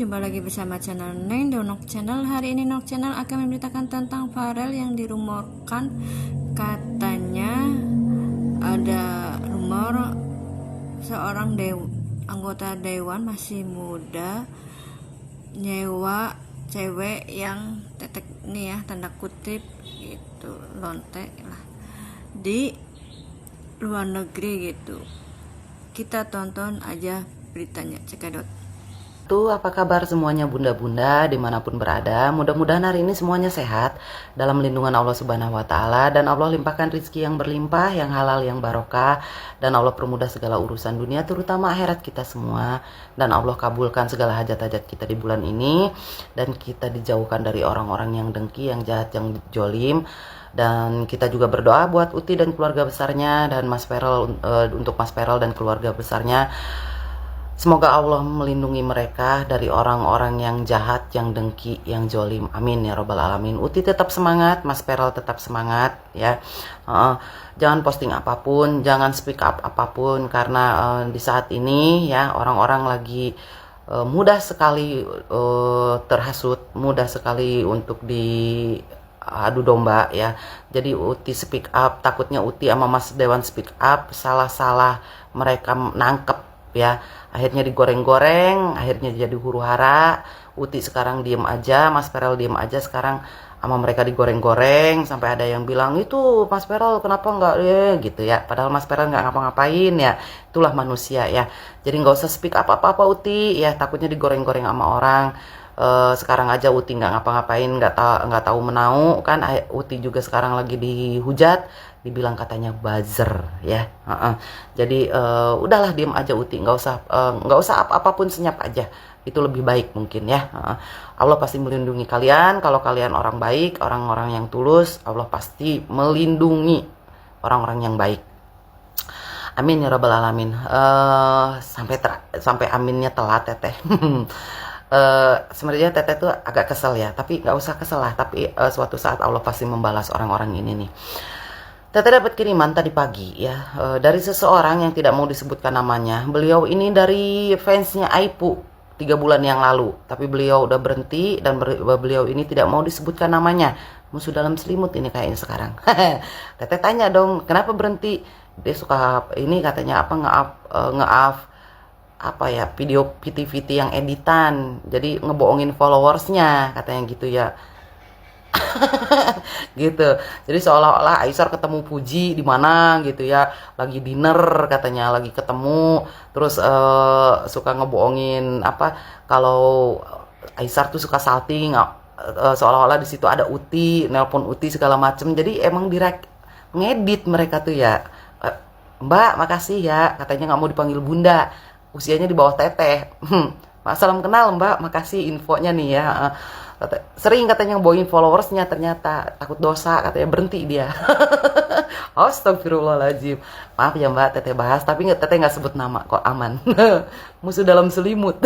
Jumpa lagi bersama channel Neng Donok Channel. Hari ini Nok Channel akan memberitakan tentang Farel yang dirumorkan katanya ada rumor seorang anggota dewan masih muda nyewa cewek yang tetek nih ya, tanda kutip gitu, lonte lah, di luar negeri gitu. Kita tonton aja beritanya, cekadot. Apa kabar semuanya bunda-bunda dimanapun berada. Mudah-mudahan hari ini semuanya sehat dalam lindungan Allah Subhanahu wa Ta'ala, dan Allah limpahkan rizki yang berlimpah, yang halal, yang barokah, dan Allah permudah segala urusan dunia terutama akhirat kita semua, dan Allah kabulkan segala hajat-hajat kita di bulan ini, dan kita dijauhkan dari orang-orang yang dengki, yang jahat, yang jolim. Dan kita juga berdoa buat Uti dan keluarga besarnya, dan Mas Ferel, untuk Mas Ferel dan keluarga besarnya. Semoga Allah melindungi mereka dari orang-orang yang jahat, yang dengki, yang jolim. Amin ya robbal alamin. Uti tetap semangat, Mas Ferel tetap semangat ya. Jangan posting apapun, jangan speak up apapun, karena di saat ini ya orang-orang lagi mudah sekali terhasut, mudah sekali untuk adu domba ya. Jadi Uti speak up, takutnya Uti sama Mas Dewan speak up, salah-salah mereka nangkep ya, akhirnya digoreng-goreng, akhirnya jadi huru-hara. Uti sekarang diem aja, Mas Ferel diem aja sekarang, sama mereka digoreng-goreng sampai ada yang bilang, itu Mas Ferel kenapa nggak gitu ya, padahal Mas Ferel nggak ngapa-ngapain ya. Itulah manusia ya, jadi nggak usah speak up apa-apa Uti ya, takutnya digoreng-goreng sama orang. Sekarang aja Uti nggak ngapa-ngapain, nggak tahu menau kan. Uti juga sekarang lagi dihujat, dibilang katanya buzzer ya. Jadi udahlah diem aja Uti, nggak usah apapun, senyap aja, itu lebih baik mungkin ya. Allah pasti melindungi kalian kalau kalian orang baik, orang-orang yang tulus. Allah pasti melindungi orang-orang yang baik. Amin ya rabbal alamin. Sampai aminnya telat teteh. Sebenarnya teteh tuh agak kesel ya, tapi nggak usah kesel lah. Tapi suatu saat Allah pasti membalas orang-orang ini nih. Teteh dapat kiriman tadi pagi ya, dari seseorang yang tidak mau disebutkan namanya. Beliau ini dari fansnya Aipu 3 bulan yang lalu, tapi beliau udah berhenti, dan beliau ini tidak mau disebutkan namanya. Musuh dalam selimut ini kayaknya sekarang. Teteh tanya dong, kenapa berhenti? Dia suka ini katanya apa, nge-up apa ya, video PT-PT yang editan, jadi ngebohongin followersnya katanya gitu ya. Gitu, jadi seolah-olah Aisar ketemu Puji di mana gitu ya, lagi dinner katanya, lagi ketemu, terus suka ngebohongin apa, kalau Aisar tuh suka salting, seolah-olah di situ ada Uti, nelpon Uti segala macem. Jadi emang ngedit mereka tuh ya. Mbak makasih ya, katanya nggak mau dipanggil bunda, usianya di bawah teteh. Salam kenal Mbak, makasih infonya nih ya. Sering katanya ngebohongin followersnya, ternyata takut dosa katanya, berhenti dia. Astagfirullahaladzim. Maaf ya Mbak, teteh bahas, tapi teteh nggak sebut nama kok, aman. Musuh dalam selimut.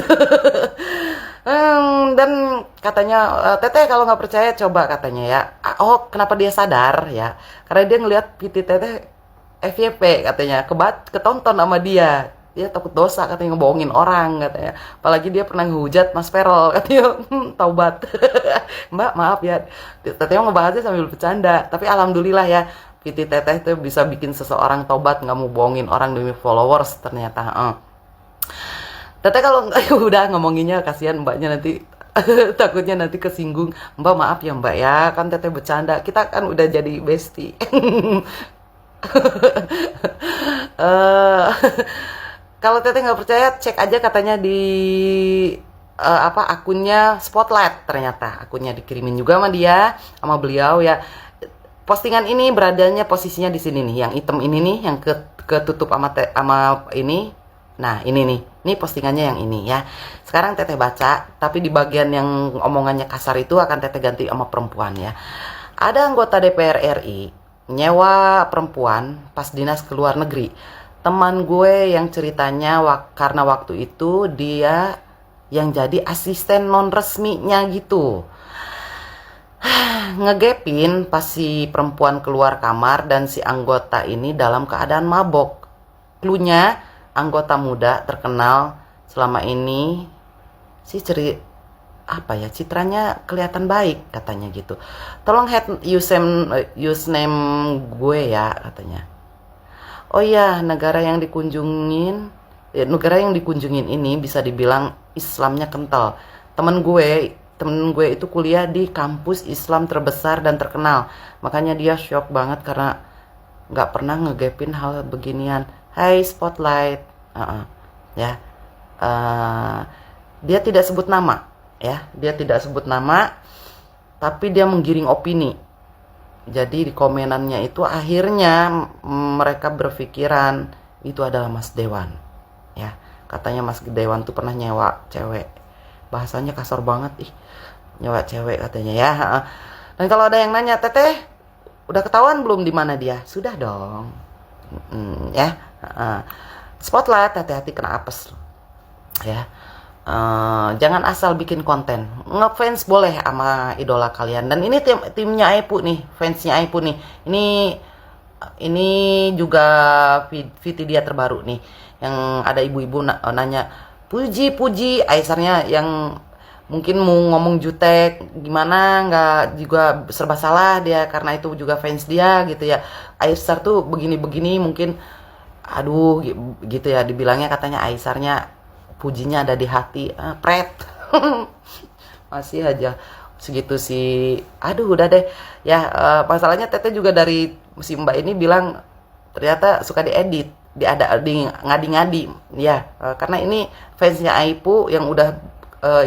Dan katanya teteh kalau nggak percaya coba katanya ya. Oh kenapa dia sadar ya, karena dia ngelihat PT teteh FYP katanya, ketonton sama dia takut dosa katanya, ngebohongin orang katanya, apalagi dia pernah ngehujat Mas Ferel katanya. Taubat. Mbak maaf ya, teteh ngebahasnya sambil bercanda, tapi alhamdulillah ya, PT teteh itu bisa bikin seseorang taubat, nggak mau bohongin orang demi followers ternyata. Teteh kalau udah ngomonginnya kasihan mbaknya nanti. Takutnya nanti kesinggung. Mbak maaf ya Mbak ya, kan teteh bercanda, kita kan udah jadi bestie. Kalau teteh nggak percaya, cek aja katanya di akunnya Spotlight, ternyata akunnya dikirimin juga sama dia, sama beliau ya. Postingan ini beradanya posisinya di sini nih, yang hitam ini nih, yang ketutup sama ini. Nah ini nih, ini postingannya yang ini ya. Sekarang teteh baca, tapi di bagian yang omongannya kasar itu akan teteh ganti sama perempuan ya. Ada anggota DPR RI nyewa perempuan pas dinas ke luar negeri. Teman gue yang ceritanya karena waktu itu dia yang jadi asisten non resminya gitu. Ngegepin pas si perempuan keluar kamar, dan si anggota ini dalam keadaan mabok. Klunya, anggota muda terkenal selama ini si apa ya, citranya kelihatan baik katanya gitu. Tolong head username gue ya katanya. Oh iya, negara yang dikunjungin ini bisa dibilang Islamnya kental. Temen gue itu kuliah di kampus Islam terbesar dan terkenal. Makanya dia shock banget karena nggak pernah ngegapin hal beginian. Hai Spotlight, ya, dia tidak sebut nama, ya, tapi dia menggiring opini. Jadi di komenannya itu akhirnya mereka berpikiran itu adalah Mas Dewan, ya. Katanya Mas Dewan tuh pernah nyewa cewek, bahasanya kasar banget, nyewa cewek katanya ya. Dan kalau ada yang nanya, Teteh udah ketahuan belum di mana dia? Sudah dong, ya. Spotlight, hati-hati kena apes, ya. Jangan asal bikin konten. Ngefans boleh sama idola kalian. Dan ini timnya Aipu nih, fansnya Aipu nih. Ini juga VT dia terbaru nih, yang ada ibu-ibu nanya, puji Aisarnya yang mungkin mau ngomong jutek gimana, nggak juga serba salah dia karena itu juga fans dia gitu ya. Aisar tuh begini mungkin, aduh gitu ya, dibilangnya katanya Aisarnya pujinya ada di hati, pret. Masih aja segitu sih, aduh udah deh ya. Masalahnya Teteh juga dari si Mbak ini bilang ternyata suka diedit, di ngadi-ngadi ya, karena ini fansnya Aipu yang udah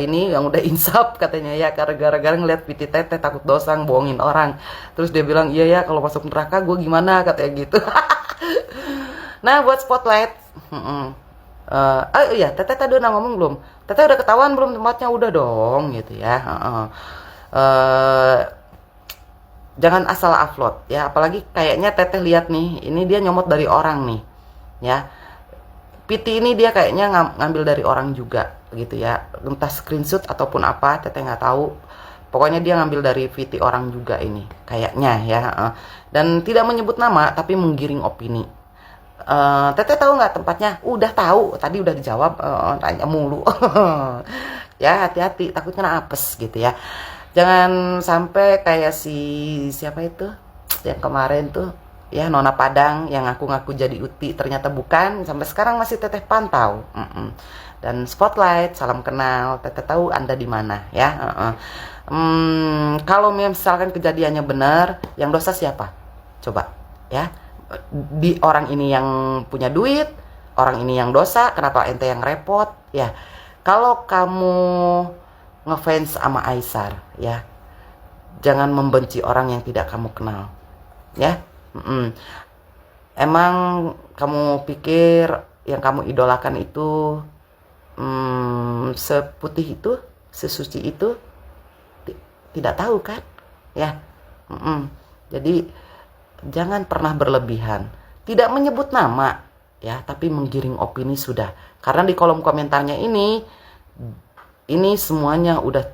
yang udah insaf katanya ya, gara-gara ngeliat VT Teteh takut dosa bohongin orang. Terus dia bilang, iya ya kalau masuk neraka gue gimana katanya gitu. Nah buat Spotlight, iya, Teteh tadi udah ngomong belum? Teteh udah ketahuan belum tempatnya? Udah dong gitu ya. Jangan asal upload ya, apalagi kayaknya Teteh lihat nih, ini dia nyomot dari orang nih ya. PT ini dia kayaknya ngambil dari orang juga gitu ya, entah screenshot ataupun apa, Teteh nggak tahu. Pokoknya dia ngambil dari VT orang juga ini kayaknya ya. Dan tidak menyebut nama tapi menggiring opini. Teteh tahu nggak tempatnya? Udah tahu, tadi udah dijawab, tanya mulu. Ya hati-hati, takut kena apes gitu ya. Jangan sampai kayak siapa itu yang kemarin tuh ya, Nona Padang yang ngaku-ngaku jadi Uti ternyata bukan, sampai sekarang masih Teteh pantau. Dan Spotlight, salam kenal, Teteh tahu Anda di mana ya. Kalau misalkan kejadiannya benar, yang dosa siapa? Coba ya. Di orang ini yang punya duit, orang ini yang dosa, kenapa ente yang repot ya? Kalau kamu ngefans sama Aisar ya, jangan membenci orang yang tidak kamu kenal ya. Emang kamu pikir yang kamu idolakan itu seputih itu, sesuci itu? Tidak tahu kan ya. Jadi jangan pernah berlebihan, tidak menyebut nama ya, tapi menggiring opini sudah. Karena di kolom komentarnya ini semuanya udah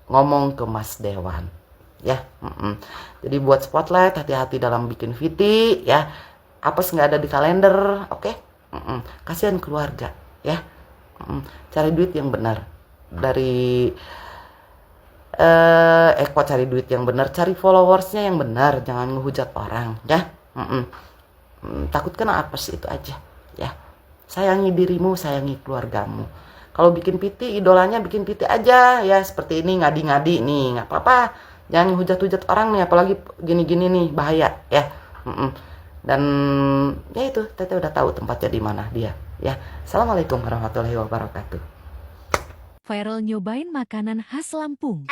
ngomong ke Mas Dewan ya. Jadi buat Spotlight, hati-hati dalam bikin VT ya. Apes nggak ada di kalender, oke? Kasihan keluarga ya. Cari duit yang benar dari kok cari duit yang benar, cari followersnya yang benar, jangan ngehujat orang ya. Takut kena apes, itu aja ya. Sayangi dirimu, sayangi keluargamu. Kalau bikin PT, idolanya bikin PT aja ya, seperti ini ngadi-ngadi nih, nggak apa-apa. Jangan hujat-hujat orang nih, apalagi gini-gini nih, bahaya ya. Dan ya itu, Teteh udah tahu tempatnya di mana dia ya. Assalamualaikum warahmatullahi wabarakatuh. Viral nyobain makanan khas Lampung.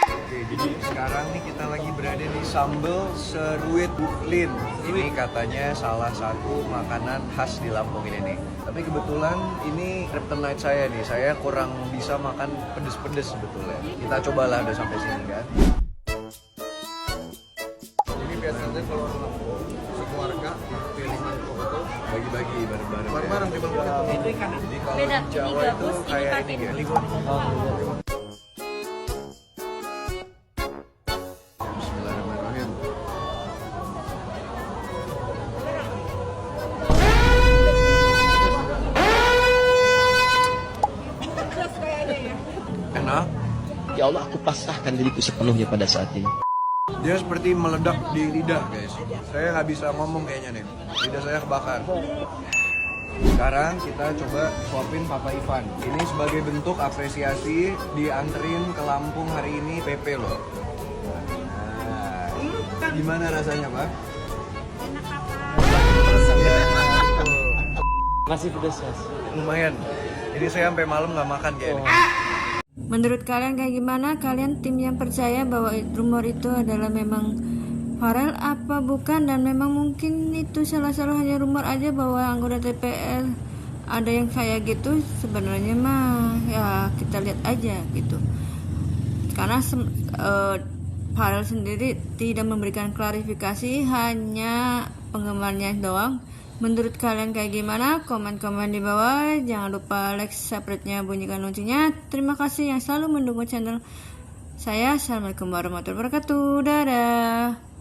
Oke, jadi sekarang nih kita lagi berada di Sambal Seruit Buklin. Ini katanya salah satu makanan khas di Lampung ini nih. Tapi kebetulan ini kryptonite saya nih. Saya kurang bisa makan pedes-pedes sebetulnya. Kita cobalah udah sampai sini kan. Ini biasanya kalau sekeluarga pilih mangkok itu bagi-bagi bareng-bareng. Bareng-bareng di mangkok itu. Itu ikan. Jadi kalau di Jawa itu kayak ini ya. Bismillahirrahmanirrahim. Enak. Ya Allah, aku pasrahkan diriku sepenuhnya pada saat ini. Dia seperti meledak di lidah, guys. Saya nggak bisa ngomong kayaknya nih. Lidah saya kebakar. Sekarang kita coba suapin Papa Ivan. Ini sebagai bentuk apresiasi dianterin ke Lampung hari ini PP loh. Nah, gimana rasanya, Pak? Enak, Papa. Masih pedas, Mas. Lumayan. Jadi saya sampai malam nggak makan kayaknya. Menurut kalian kayak gimana? Kalian tim yang percaya bahwa rumor itu adalah memang Farel apa bukan, dan memang mungkin itu salah-salah hanya rumor aja bahwa anggota TPL ada yang kayak gitu? Sebenarnya mah ya kita lihat aja gitu. Karena Farel sendiri tidak memberikan klarifikasi, hanya penggemarnya doang. Menurut kalian kayak gimana? Komen-komen di bawah. Jangan lupa like, subscribe-nya, bunyikan loncengnya. Terima kasih yang selalu mendukung channel saya. Assalamualaikum warahmatullahi wabarakatuh. Dadah.